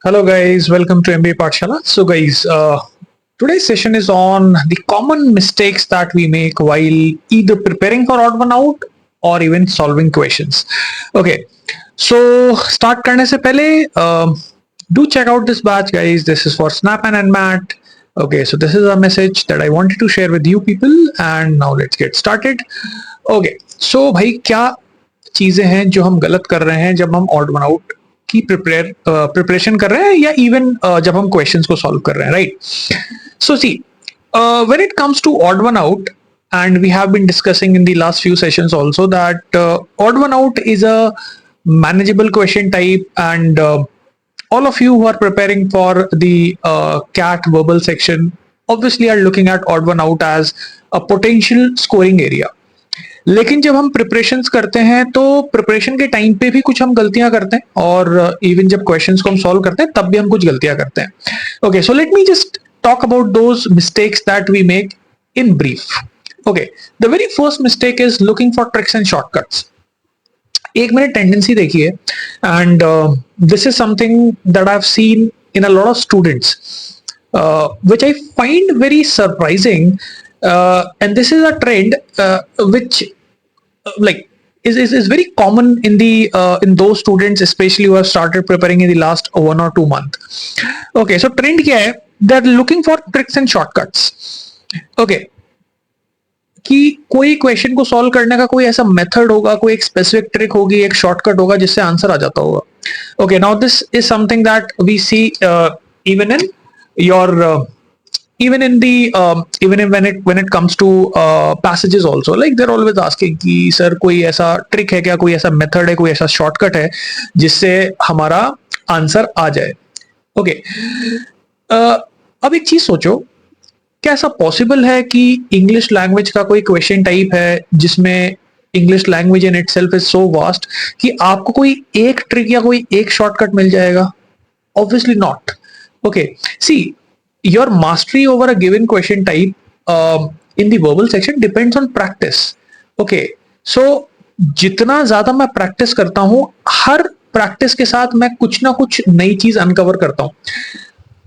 Hello, guys. Welcome to MBA Pathshala. So, guys, today's session is on the common mistakes that we make while either preparing for odd one out or even solving questions. Okay, so start करने से पहले do check out this batch, guys. This is for Snap and Matt. Okay, so this is a message that I wanted to share with you people, and now let's get started. Okay, so भाई क्या चीजें हैं जो हम गलत कर रहे हैं जब हम ऑड वन आउट की प्रिपरेशन कर रहे हैं या इवन जब हम क्वेश्चंस को सॉल्व कर रहे हैं, right? So see, when it comes to odd one out, and we have been discussing in the last few sessions also that odd one out is a manageable question type, and all of you who are preparing for the CAT verbal section obviously are looking at odd one out as a potential scoring area. लेकिन जब हम preparations करते हैं तो preparation के time पे भी कुछ हम गलतियां करते हैं, और इवन जब क्वेश्चंस को हम सॉल्व करते हैं तब भी हम कुछ गलतियां करते हैं. Okay, so let me just talk about those mistakes that we make in brief. Okay, the very first mistake is looking for tricks and shortcuts. एक मैंने टेंडेंसी देखी है, and this is something that I've seen in a lot of students, which I find very surprising, and this is a trend which like is very common in those students especially who have started preparing in the last 1 or 2 month. Okay, so trend क्या है? They're looking for tricks and shortcuts. Okay, कि कोई question को solve करने का कोई ऐसा method होगा, कोई एक स्पेसिफिक ट्रिक होगी, एक शॉर्टकट होगा जिससे आंसर आ जाता होगा. Okay, now this is something that we see even in your even in the even in when it comes to passages also, like they're always asking कि सर कोई ऐसा trick है क्या, कोई ऐसा मेथड है, कोई ऐसा शॉर्टकट है जिससे हमारा आंसर आ जाए. ओके, अब एक चीज सोचो, क्या ऐसा पॉसिबल है कि इंग्लिश लैंग्वेज का कोई क्वेश्चन टाइप है जिसमें English language in itself is so vast कि आपको कोई एक ट्रिक या कोई एक शॉर्टकट मिल जाएगा? Obviously not. Okay, see, your mastery over a given question type in the verbal section depends on practice. Okay, so जितना ज्यादा मैं प्रैक्टिस करता हूं, हर प्रैक्टिस के साथ मैं कुछ ना कुछ नई चीज अनकवर करता हूं.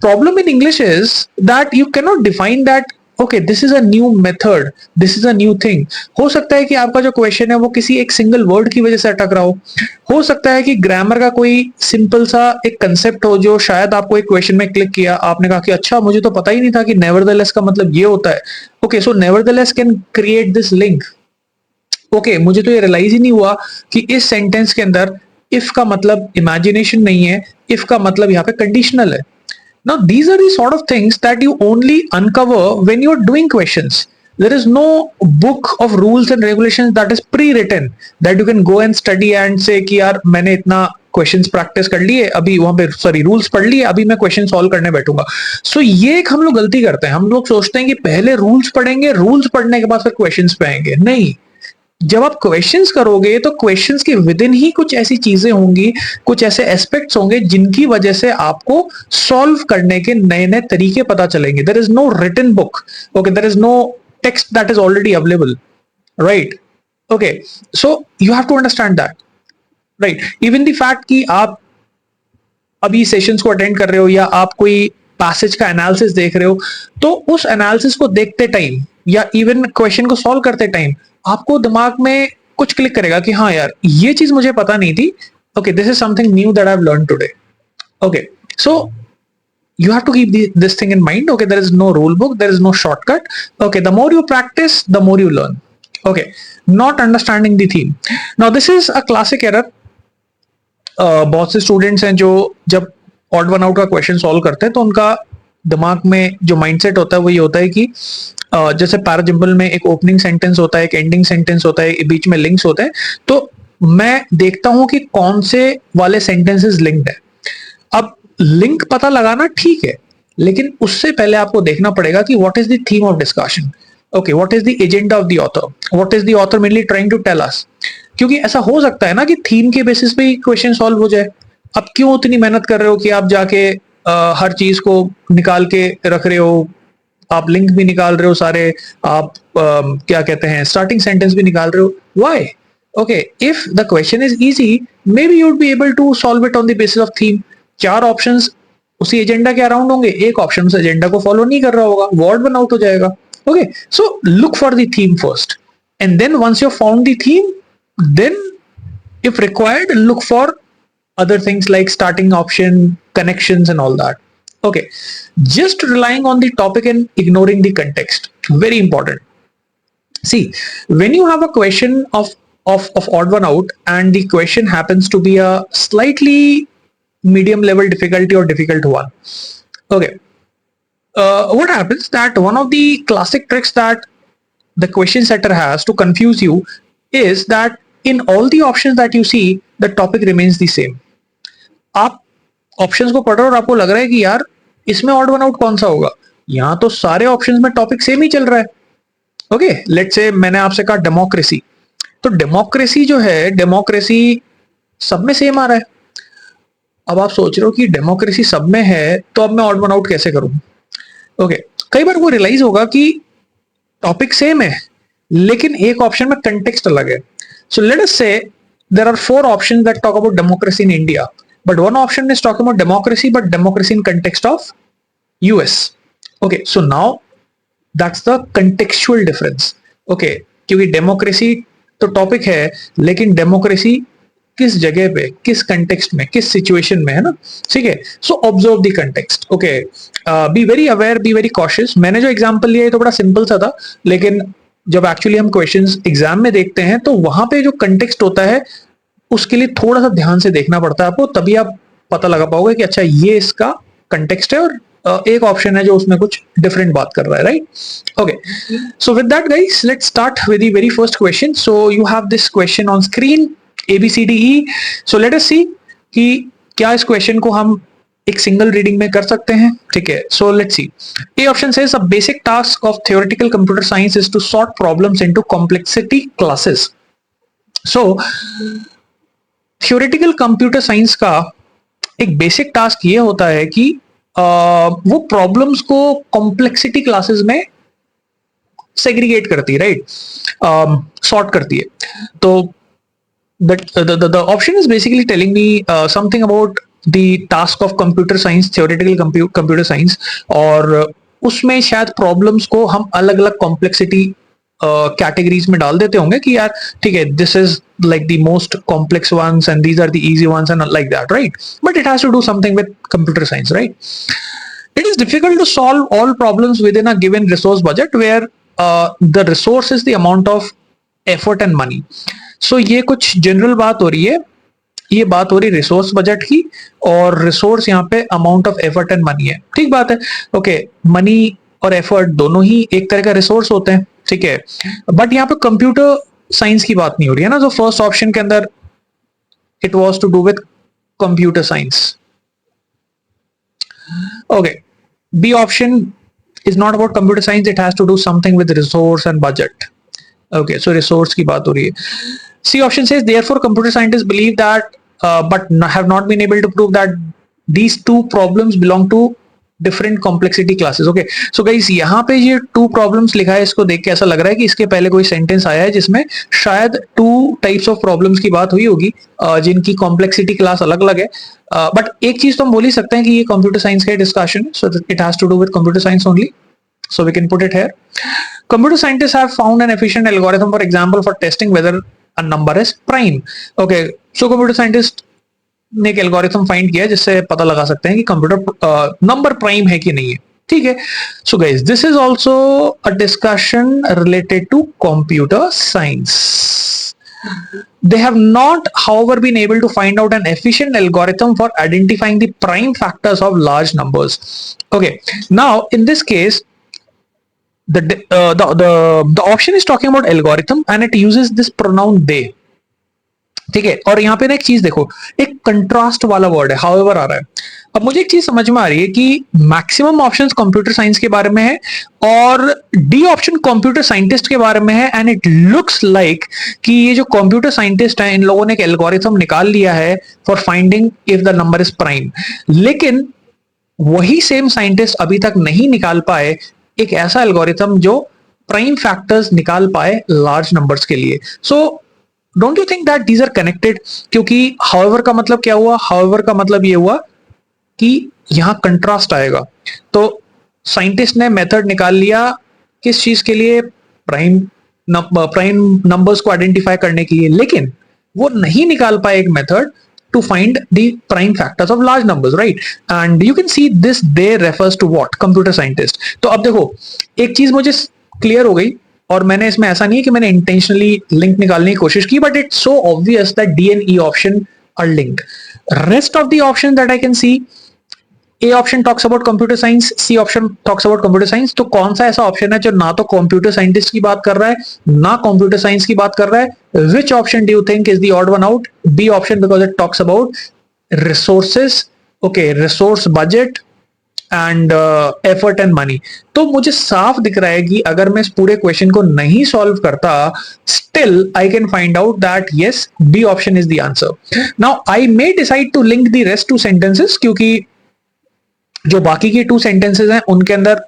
Problem in English is that you can not define that okay this is a new method, this is a new thing. हो सकता है कि आपका जो क्वेश्चन है वो किसी एक सिंगल वर्ड की वजह से अटक रहा हो सकता है कि ग्रामर का कोई सिंपल सा एक कंसेप्ट हो जो शायद आपको एक क्वेश्चन में क्लिक किया, आपने कहा कि अच्छा मुझे तो पता ही नहीं था कि नेवरदलेस का मतलब ये होता है. Okay, so nevertheless can create this link. Okay, मुझे तो ये रियलाइज ही नहीं हुआ कि इस सेंटेंस के अंदर इफ का मतलब इमेजिनेशन नहीं है, इफ का मतलब यहाँ पे कंडीशनल है. Now, these are the sort of things that you only uncover when you're doing questions. There is no book of rules and regulations that is pre-written that you can go and study and say कि यार मैंने इतना questions practice कर लिए, अभी वहां पे sorry rules पढ़ लिए, अभी मैं क्वेश्चन सॉल्व करने बैठूंगा. सो ये एक हम लोग गलती करते हैं. हम लोग सोचते हैं कि पहले रूल्स पढ़ेंगे, रूल्स पढ़ने के बाद फिर क्वेश्चंस पे आएंगे. नहीं, जब आप क्वेश्चंस करोगे तो क्वेश्चंस के विद इन ही कुछ ऐसी चीजें होंगी, कुछ ऐसे एस्पेक्ट्स होंगे जिनकी वजह से आपको सॉल्व करने के नए नए तरीके पता चलेंगे. There is no written book. Okay, there is no text that is already available, right? Okay, so you have to understand that, right? Even the fact कि आप अभी सेशंस को अटेंड कर रहे हो या आप कोई पैसेज का एनालिसिस देख रहे हो, तो उस एनालिसिस को देखते टाइम या इवन क्वेश्चन को सॉल्व करते टाइम आपको दिमाग में कुछ क्लिक करेगा कि हाँ यार ये चीज मुझे पता नहीं थी. Okay, this is something knew that I have learn today. Okay, so you have to keep this thing in mind. Okay, there is no rule book, there is no shortcut. Okay, the more you practice, the more you learn. Okay, not understanding the theme. Now this is a classic error. बहुत से students हैं जो जब odd one out का question solve करते हैं तो उनका दिमाग में जो माइंडसेट होता है वो ये होता है कि जैसे पैराजिम्बल में एक ओपनिंग सेंटेंस होता है, एक एंडिंग सेंटेंस होता है, बीच में लिंक्स होते हैं, तो मैं देखता हूं कि कौन से वाले सेंटेंसेस लिंक्ड है. अब लिंक पता लगाना ठीक है, लेकिन उससे पहले आपको देखना पड़ेगा कि what is the theme of discussion. Okay, what is the agenda of the author, what is the author mainly trying to tell us. क्योंकि ऐसा हो सकता है ना कि थीम के बेसिस पे ही क्वेश्चन सॉल्व हो जाए. अब क्यों उतनी मेहनत कर रहे हो कि आप जाके हर चीज को निकाल के रख रहे हो, आप लिंक भी निकाल रहे हो सारे, आप क्या कहते हैं स्टार्टिंग सेंटेंस भी निकाल रहे हो. Why? Okay, if the question is easy, maybe you would be able to solve it on the basis of theme. 4 options उसी एजेंडा के अराउंड होंगे, एक ऑप्शन उस एजेंडा को फॉलो नहीं कर रहा होगा, वो ऑड वन आउट हो जाएगा. Okay, so look for the theme first and then once you found the theme, then if required look for other things like starting option, connections and all that. Okay, just relying on the topic and ignoring the context, very important. See, when you have a question of odd one out and the question happens to be a slightly medium level difficulty or difficult one, okay, what happens that one of the classic tricks that the question setter has to confuse you is that in all the options that you see the topic remains the same. आप options को पढ़ रहे हो और आपको लग रहा है कि यार इसमें ऑड वन आउट कौन सा होगा, यहां तो सारे ऑप्शंस में टॉपिक सेम ही चल रहा है. ओके, लेट्स से मैंने आपसे कहा डेमोक्रेसी, तो डेमोक्रेसी जो है, डेमोक्रेसी सब में सेम आ रहा है. अब आप सोच रहे हो कि डेमोक्रेसी सब में है तो अब मैं ऑड वन आउट कैसे करूं. ओके, कई बार वो रियलाइज होगा कि टॉपिक सेम है लेकिन एक ऑप्शन में कंटेक्स्ट अलग है. सो लेट अस से there are four options that talk about democracy in India, but one option is talking about democracy, but democracy in context of US. Okay, so now that's the contextual difference. Okay, क्योंकि democracy तो topic है लेकिन democracy किस जगह पे, किस context में, किस सिचुएशन में है ना. ठीक है, so observe the context. Okay, be very aware, be very cautious. मैंने जो एग्जांपल लिया है तो बड़ा सिंपल सा था, लेकिन जब एक्चुअली हम क्वेश्चंस एग्जाम में देखते हैं तो वहां पे जो कंटेक्स्ट होता है उसके लिए थोड़ा सा ध्यान से देखना पड़ता है आपको, तभी आप पता लगा पाओगे कि अच्छा ये इसका कंटेक्स्ट है और एक ऑप्शन है जो उसमें कुछ डिफरेंट बात कर रहा है, right. Okay, so with that guys let's start with the very first question. So you have this question on screen, ABCDE. So let us see कि क्या इस क्वेश्चन को हम एक सिंगल रीडिंग में कर सकते हैं. ठीक है, so let's see. A option says a basic task of theoretical computer science is to sort problems into complexity classes. So theoretical computer science का एक बेसिक टास्क ये होता है कि वो प्रॉब्लम्स को कॉम्प्लेक्सिटी क्लासेस में सेग्रीगेट करती है, राइट, सॉर्ट करती है. तो the option is basically telling me something about the task of computer science, theoretical computer science, और उसमें शायद प्रॉब्लम्स को हम अलग अलग कॉम्प्लेक्सिटी कैटेगरीज में डाल देते होंगे कि यार ठीक है, this is like the most complex ones and these are the easy ones and like that, right? But it has to do something with computer science, right? It is difficult to solve all problems within a given resource budget where the resource is the amount of effort and money. So ये कुछ general बात हो रही है, ये बात हो रही रिसोर्स बजट की, और रिसोर्स यहाँ पे amount of effort and money है. ठीक बात है. ओके, मनी और एफर्ट दोनों ही एक तरह का रिसोर्स होते हैं. ठीक है, बट यहाँ पे कंप्यूटर साइंस की बात नहीं हो रही है ना. जो फर्स्ट ऑप्शन के अंदर it was to do with computer science. Okay, B option is not about computer science, it has to do something with resource and budget. Okay, so resource की बात हो रही है. C option says therefore computer scientists believe that but have not been able to prove that these two problems belong to different complexity classes. Okay, so guys यहाँ पे ये to problems लिखा है, इसको देख के ऐसा लग रहा है कि इसके पहले कोई सेंटेंस आया है जिसमें शायद टू टाइप्स ऑफ प्रॉब्लम्स की बात हुई होगी जिनकी कॉम्प्लेक्सिटी क्लास अलग अलग है. बट एक चीज तो हम बोल ही सकते हैं कि ये कंप्यूटर साइंस का डिस्कशन है, so it has to do with computer science only. So we can put it here. Computer scientists have found an efficient algorithm, for example, for testing whether a number is prime. Okay, so computer scientist ने एक algorithm find किया जिससे पता लगा सकते हैं कि computer number prime है कि नहीं है. ठीक है, so guys this is also a discussion related to computer science. They have not, however, been able to find out an efficient algorithm for identifying the prime factors of large numbers. Okay, now in this case, the option is talking about algorithm and it uses this pronoun they. ठीक है, और यहाँ पे ना एक चीज देखो, एक कंट्रास्ट वाला वर्ड है, हाउएवर आ रहा है. अब मुझे एक चीज समझ में आ रही है कि मैक्सिमम ऑप्शंस कंप्यूटर साइंस के बारे में है और डी ऑप्शन कंप्यूटर साइंटिस्ट के बारे में है. एंड इट लुक्स लाइक कि ये जो कंप्यूटर साइंटिस्ट हैं इन लोगों ने एक एल्गोरिथम निकाल लिया है for finding if the number is prime. लेकिन वही सेम साइंटिस्ट अभी तक नहीं निकाल पाए एक ऐसा एल्गोरिथम जो प्राइम फैक्टर्स निकाल पाए लार्ज नंबर्स के लिए. So don't you think that these are connected? क्योंकि हाउएवर का मतलब क्या हुआ? हाउएवर का मतलब ये हुआ कि यहां कंट्रास्ट आएगा। तो साइंटिस्ट ने मेथड निकाल लिया किस चीज के लिए, प्राइम नंबर्स को आइडेंटिफाई करने के लिए, लेकिन वो नहीं निकाल पाए एक method to find the prime factors of large numbers, right? And you can see this there refers to what, computer scientist. तो अब देखो एक चीज मुझे क्लियर हो गई, और मैंने इसमें ऐसा नहीं है कि मैंने इंटेंशनली लिंक निकालने की कोशिश की, but it's so obvious that D and E option are linked. Rest of the option that I can see, A option talks about computer science, C option talks about computer science. तो कौन सा ऐसा option है जो ना तो computer scientist की बात कर रहा है ना कंप्यूटर साइंस की बात कर रहा है? Which option do you think is the odd one out? B option, because it talks about resources, okay, resource budget and effort and money. तो मुझे साफ दिख रहा है कि अगर मैं इस पूरे क्वेश्चन को नहीं सॉल्व करता, still I can find out that yes, B option is the answer. Now I may decide to link the rest two sentences, क्योंकि जो बाकी के 2 सेंटेंसेस हैं उनके अंदर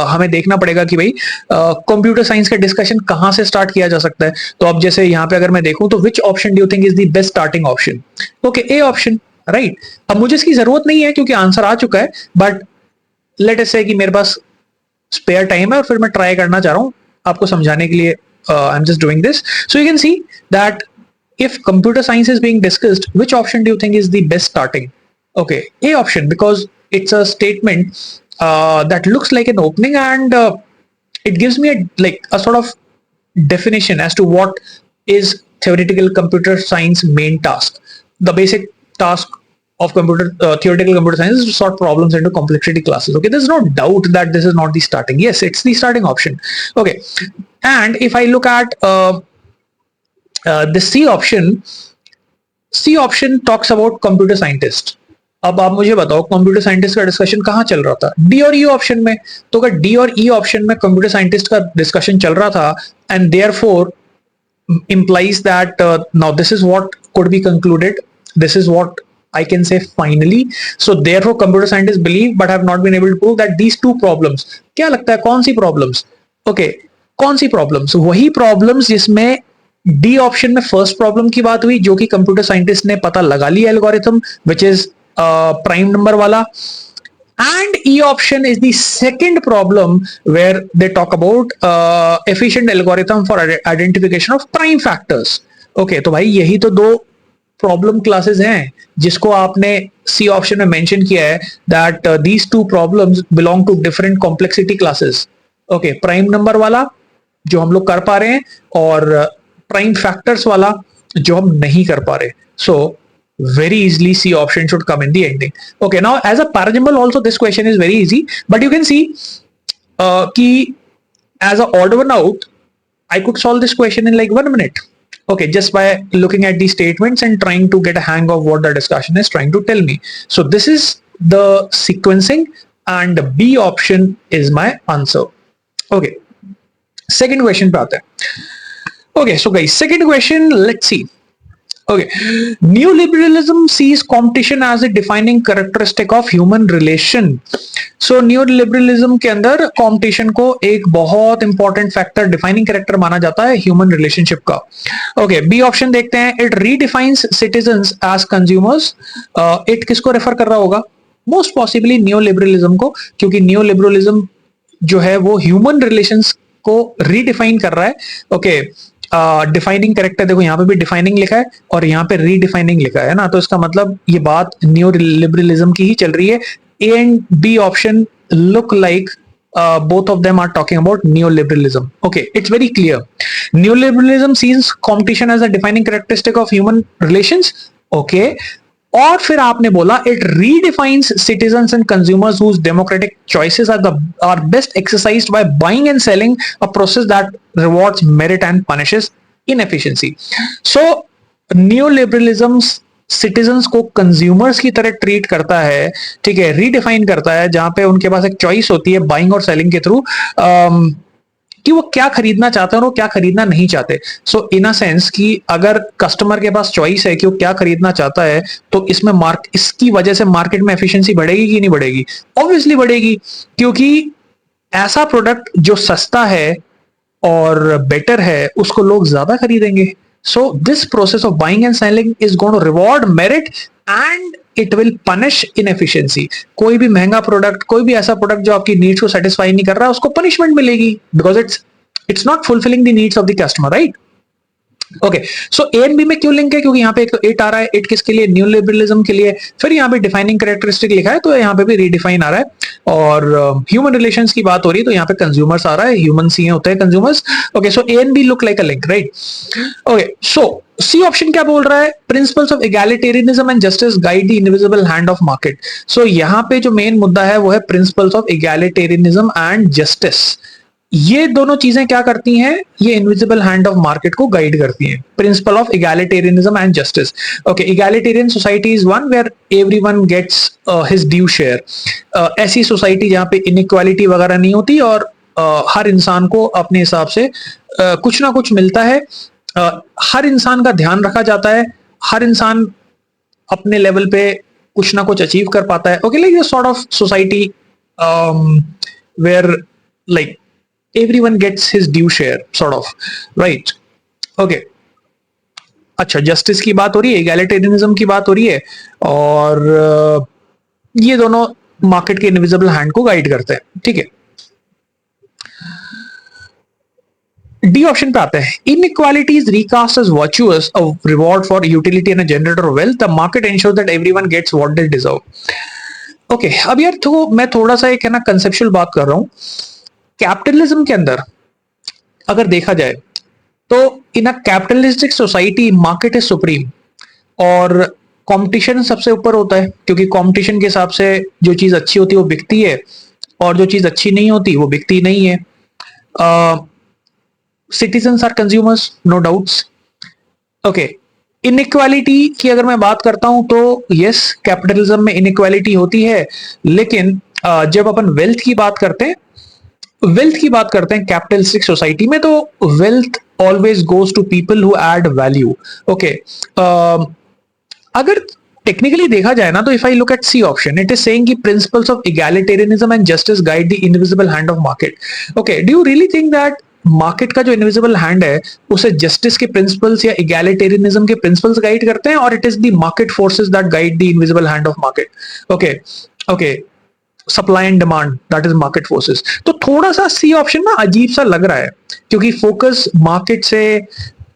हमें देखना पड़ेगा कि भाई कंप्यूटर साइंस का डिस्कशन कहां से स्टार्ट किया जा सकता है। तो अब जैसे यहां पे अगर मैं देखूं तो विच option do you think is the best starting option? Okay, A option, right. अब मुझे इसकी जरूरत नहीं है क्योंकि आंसर आ चुका है, बट लेट अस से कि मेरे पास स्पेयर टाइम है और फिर मैं ट्राई करना चाह रहा हूं आपको समझाने के लिए। I am just doing this so you can see that if computer science is being discussed, which option do you think is the best starting? Okay, A option, because it's a statement that looks like an opening, and it gives me a sort of definition as to what is theoretical computer science main task. The basic task of theoretical computer science is to sort problems into complexity classes. Okay, there's no doubt that this is not the starting. Yes, it's the starting option. Okay, and if I look at the C option talks about computer scientist. अब आप मुझे बताओ computer scientist का discussion कहां चल रहा था, D और ई ऑप्शन में? तो अगर डी और ई ऑप्शन में कंप्यूटर साइंटिस्ट का डिस्कशन चल रहा था, and therefore implies that now this is what could be concluded, this is what I can say finally. So therefore computer scientists believe but have not been able to prove that these 2 problems, क्या लगता है कौन सी problems? Okay, कौन सी problems? वही problems जिसमें D option में first problem की बात हुई, जो कि कंप्यूटर साइंटिस्ट ने पता लगा लिया algorithm, which is prime number वाला, and E option is the second problem where they talk about efficient algorithm for identification of prime factors. Okay, तो भाई यही तो 2 प्रॉब्लम क्लासेस हैं जिसको आपने सी ऑप्शन में मेंशन किया है, that these 2 problems belong to different complexity classes. Okay, prime number वाला जो हम लोग कर पा रहे हैं, और प्राइम फैक्टर्स वाला जो हम नहीं कर पा रहे। सो very easily C option should come in the ending. Okay, now as a parajimbal also this question is very easy, but you can see ki as a odd one out I could solve this question in like 1 minute. Okay, just by looking at these statements and trying to get a hang of what the discussion is trying to tell me. So this is the sequencing, and B option is my answer. Okay, second question पे आते हैं. Okay, so guys, second question, let's see. Okay, neoliberalism sees competition as a defining characteristic of human relation. So neoliberalism के अंदर competition को एक बहुत important factor, defining character माना जाता है human relationship का. Okay, B option देखते हैं. It redefines citizens as consumers. It किसको रेफर कर रहा होगा? Most possibly neoliberalism को, क्योंकि neoliberalism जो है वो human relations को redefine कर रहा है. Okay, डिफाइनिंग करेक्टर देखो यहाँ पे भी डिफाइनिंग लिखा है और यहाँ पे रीडिफाइनिंग लिखा है ना, तो इसका मतलब ये बात न्यू लिबरलिज्म की ही चल रही है. A and B option look like both of them are talking about neoliberalism. Okay, it's very clear. Neoliberalism sees competition as a defining characteristic of human relations. Okay, और फिर आपने बोला it redefines citizens and consumers whose democratic choices are best exercised by buying and selling, a process that rewards merit and punishes inefficiency. So neoliberalism citizens को consumers की तरह treat करता है, ठीक है, रीडिफाइन करता है, जहां पे उनके पास एक चॉइस होती है बाइंग और सेलिंग के थ्रू कि वो क्या खरीदना चाहते हैं और वो क्या खरीदना नहीं चाहते. सो इन अ सेंस कि अगर कस्टमर के पास चॉइस है कि वो क्या खरीदना चाहता है, तो इसमें इसकी वजह से मार्केट में एफिशिएंसी बढ़ेगी कि नहीं बढ़ेगी? ऑब्वियसली बढ़ेगी, क्योंकि ऐसा प्रोडक्ट जो सस्ता है और बेटर है उसको लोग ज्यादा खरीदेंगे. So this process of buying and selling is going to reward merit and it will punish inefficiency. कोई भी महंगा प्रोडक्ट, कोई भी ऐसा प्रोडक्ट जो आपकी नीड्स को सेटिस्फाई नहीं कर रहा है, उसको पनिशमेंट मिलेगी because it's not fulfilling the needs of the customer, right? Okay, so A and B में क्यों लिंक है? क्योंकि यहाँ पे एक तो इट आ रहा है, इट किसके लिए? न्यू लिबरलिज्म के लिए। फिर यहाँ पे डिफाइनिंग कैरेक्टरिस्टिक लिखा है, तो यहाँ पे भी रीडिफाइन आ रहा है। और ह्यूमन रिलेशंस की बात हो रही है, तो यहाँ पे कंज्यूमर्स आ रहा है, ह्यूमंस ही होते हैं consumers. Okay, so A and B look like a link, right? Okay, so C option क्या बोल रहा है? Principles of egalitarianism and justice guide the invisible hand of market. So यहाँ पे जो मेन मुद्दा है वो है principles of egalitarianism and justice. ये दोनों चीजें क्या करती हैं? ये इनविजिबल हैंड ऑफ मार्केट को गाइड करती हैं। Principle of egalitarianism and justice. Okay, एगैलिटेरियन society is one where everyone gets his due share. ऐसी सोसाइटी जहां पे इनइक्वालिटी वगैरह नहीं होती और हर इंसान को अपने हिसाब से कुछ ना कुछ मिलता है। हर इंसान का ध्यान रखा जाता है, हर इंसान अपने लेवल पे कुछ ना कुछ अचीव कर पाता है। Okay, like sort of society where like everyone gets his due share sort of, right? Okay, अच्छा, जस्टिस की बात हो रही है, एगैलिटेरियनिज्म की बात हो रही है, और ये दोनों मार्केट के इनविजिबल हैंड को गाइड करते हैं, ठीक है? डी ऑप्शन पे आता है, inequality is recast as virtuous, a reward for utility and a generator of wealth, the market ensures that everyone gets what they deserve. Okay, अब यार तो मैं थोड़ा सा एक है ना कंसेप्चुअल बात कर रहा हूं। कैपिटलिज्म के अंदर अगर देखा जाए तो in a capitalistic society market is supreme और कंपटीशन सबसे ऊपर होता है, क्योंकि कंपटीशन के हिसाब से जो चीज अच्छी होती है वो बिकती है और जो चीज अच्छी नहीं होती वो बिकती नहीं है। Citizens are consumers, no doubts. Okay, inequality की अगर मैं बात करता हूं तो यस, कैपिटलिज्म में इनइक्वालिटी होती है, लेकिन जब अपन वेल्थ की बात करते हैं, वेल्थ की बात करते हैं कैपिटलिस्टिक सोसाइटी में, तो wealth always goes to people who add value. Okay, अगर टेक्निकली देखा जाए ना, तो if I look at C option, it is saying कि principles of egalitarianism and justice guide the invisible hand of market. Okay, do you really think that market का जो invisible hand है उसे जस्टिस के प्रिंसिपल्स या एगैलिटेरियनिज्म के principles guide करते हैं, और it is the market forces that guide the invisible hand of market? Okay, okay, supply and demand, that is market forces. तो थोड़ा सा सी ऑप्शन ना अजीब सा लग रहा है, क्योंकि फोकस मार्केट से,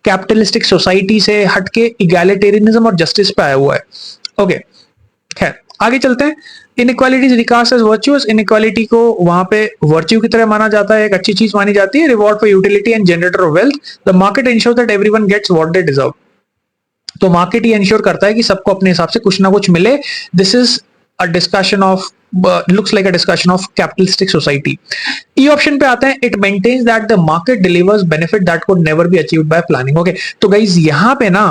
कैपिटलिस्टिक सोसाइटी से हटके इगैलिटेरियनिज्म और जस्टिस पे आया हुआ है। ओके, खैर आगे चलते हैं। इनइक्वालिटीज रिकास्ट एज वर्च्यूअस, इनइक्वालिटी को वहां पे वर्च्यू की तरह माना जाता है, एक अच्छी चीज मानी जाती है। Reward for utility and generator of wealth, the market ensures that everyone gets what they deserve. तो मार्केट ही एंश्योर करता है कि सबको अपने हिसाब से कुछ ना कुछ मिले। This is a discussion of looks like a discussion of capitalistic society. E option पे आते हैं, it maintains that the market delivers benefit that could never be achieved by planning. Okay, तो गाइज यहाँ पे ना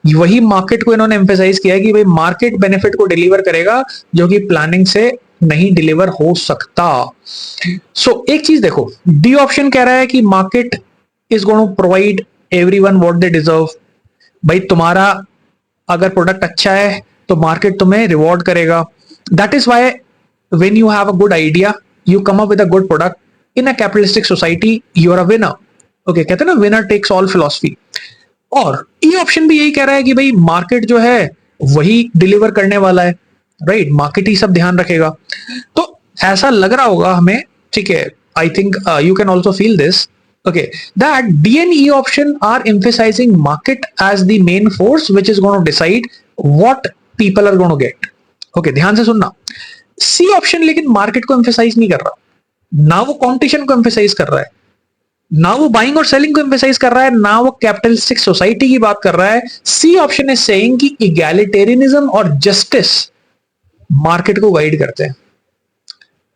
वही मार्केट को इन्होंने एम्फेसाइज किया है कि भाई मार्केट बेनिफिट को डिलीवर करेगा जो कि प्लानिंग से नहीं डिलीवर हो सकता। सो एक चीज देखो, डी ऑप्शन कह रहा है कि market is going to provide everyone what they deserve. भाई तुम्हारा अगर प्रोडक्ट अच्छा है तो मार्केट तुम्हें रिवॉर्ड करेगा। That is why when you have a good idea, you come up with a good product. In a capitalistic society, you are a winner. Okay, कहते हैं ना winner takes all philosophy. और ये option भी यही कह रहा है कि भाई मार्केट जो है वही डिलीवर करने वाला है, राइट? मार्केट ही सब ध्यान रखेगा। तो ऐसा लग रहा होगा हमें, ठीक है? I think you can also feel this, okay, that D and E option are emphasizing market as the main force which is going to decide what people are going to get. Okay, ध्यान से सुनना। C option लेकिन market को emphasise नहीं कर रहा, ना वो कंपटीशन को एम्फेसाइज कर रहा है, ना वो बाइंग और सेलिंग को एम्फेसाइज कर रहा है, ना वो कैपिटलिस्टिक सोसाइटी की बात कर रहा है। सी ऑप्शन इज सेइंग कि इगैलिटेरियनिज्म और जस्टिस मार्केट को गाइड करते हैं,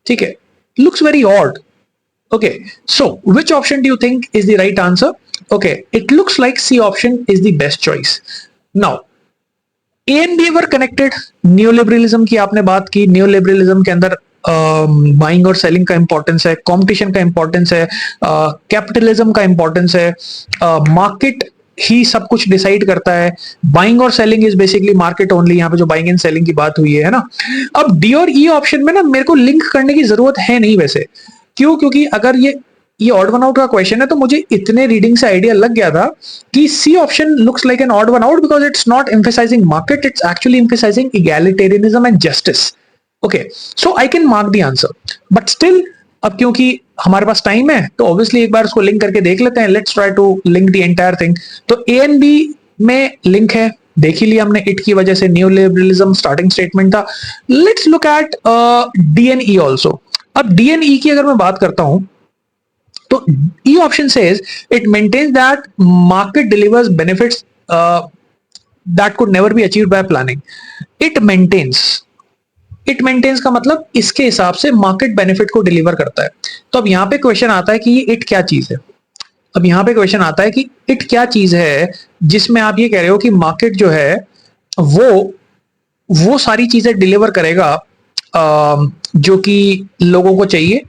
ठीक है? Looks very odd. Okay, so which option do you think is the right answer? Okay, it looks like C option is the best choice. Now A and B were connected. Neoliberalism की आपने बात की, न्यूलिबरलिज्म के अंदर buying और selling का importance है, competition का इंपॉर्टेंस है, कैपिटलिज्म का इंपॉर्टेंस है, मार्केट ही सब कुछ डिसाइड करता है। बाइंग और selling is basically market only, यहाँ पे जो बाइंग एंड सेलिंग की बात हुई है ना। अब डी और ई ऑप्शन में ना मेरे को लिंक करने की जरूरत है नहीं वैसे। क्यों? क्योंकि अगर ये ये ऑड वन आउट का क्वेश्चन है, तो मुझे इतने रीडिंग से आइडिया लग गया था कि C option looks like an odd one out because it's not emphasising market, it's actually emphasising egalitarianism and justice. Okay, so I can mark the answer, but still अब क्योंकि हमारे पास टाइम है तो ऑब्वियसली एक बार उसको लिंक करके देख लेते हैं. Let's try to link the entire thing. तो ए एंड बी में लिंक है, देख ही लिया हमने, इट की वजह से न्यू लिबरलिज्म स्टार्टिंग स्टेटमेंट था. Let's look at D and E also. अब डी एंड ई की अगर मैं बात करता हूं तो E option says it maintains that market delivers benefits that could never be achieved by planning. It maintains का मतलब इसके हिसाब से मार्केट बेनिफिट को डिलीवर करता है. तो अब यहां पे क्वेश्चन आता है कि ये इट क्या चीज है. अब यहां पे क्वेश्चन आता है कि इट क्या चीज है जिसमें आप ये कह रहे हो कि मार्केट जो है वो सारी चीजें डिलीवर करेगा जो कि लोगों को चाहिए.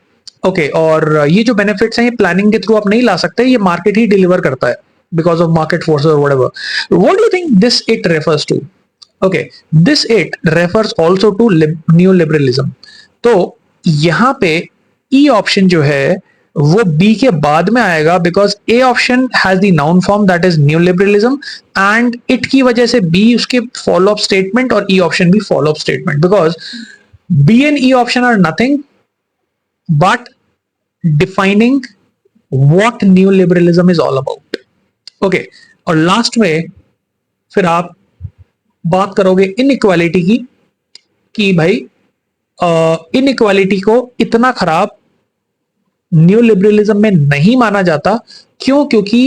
ओके, और ये जो बेनिफिट्स हैं ये प्लानिंग के थ्रू आप नहीं ला सकते, ये मार्केट ही डिलीवर करता है बिकॉज ऑफ मार्केट फोर्सेस और whatever. What do you think this it refers to? Okay, this it refers also to new liberalism. तो यहां पे ई ऑप्शन जो है वो बी के बाद में आएगा because A option has the noun form that is new liberalism and it की वजह से बी उसके फॉलो अप स्टेटमेंट और ई ऑप्शन भी follow up statement, because B and E option are nothing but defining what neoliberalism is all about. Okay, और last में फिर आप बात करोगे इनइक्वालिटी की कि भाई इनइक्वालिटी को इतना खराब न्यू लिबरलिज्म में नहीं माना जाता. क्यों? क्योंकि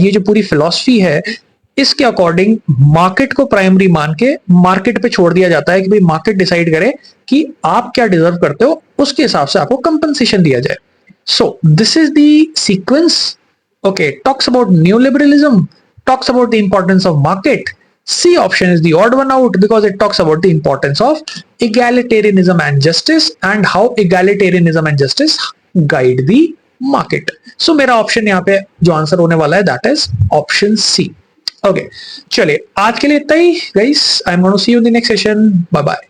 ये जो पूरी फिलॉसफी है इसके अकॉर्डिंग मार्केट को प्राइमरी मान के मार्केट पे छोड़ दिया जाता है कि भाई मार्केट डिसाइड करे कि आप क्या डिजर्व करते हो, उसके हिसाब से आपको कंपनसेशन दिया जाए. So this is the sequence. Okay, talks about new liberalism, talks about the importance of market. C option is the odd one out because it talks about the importance of egalitarianism and justice and how egalitarianism and justice guide the market. So मेरा option यहाँ पे जो answer होने वाला है that is option C. Okay, चलिए आज के लिए इतना ही guys. I am gonna see you in the next session. Bye bye.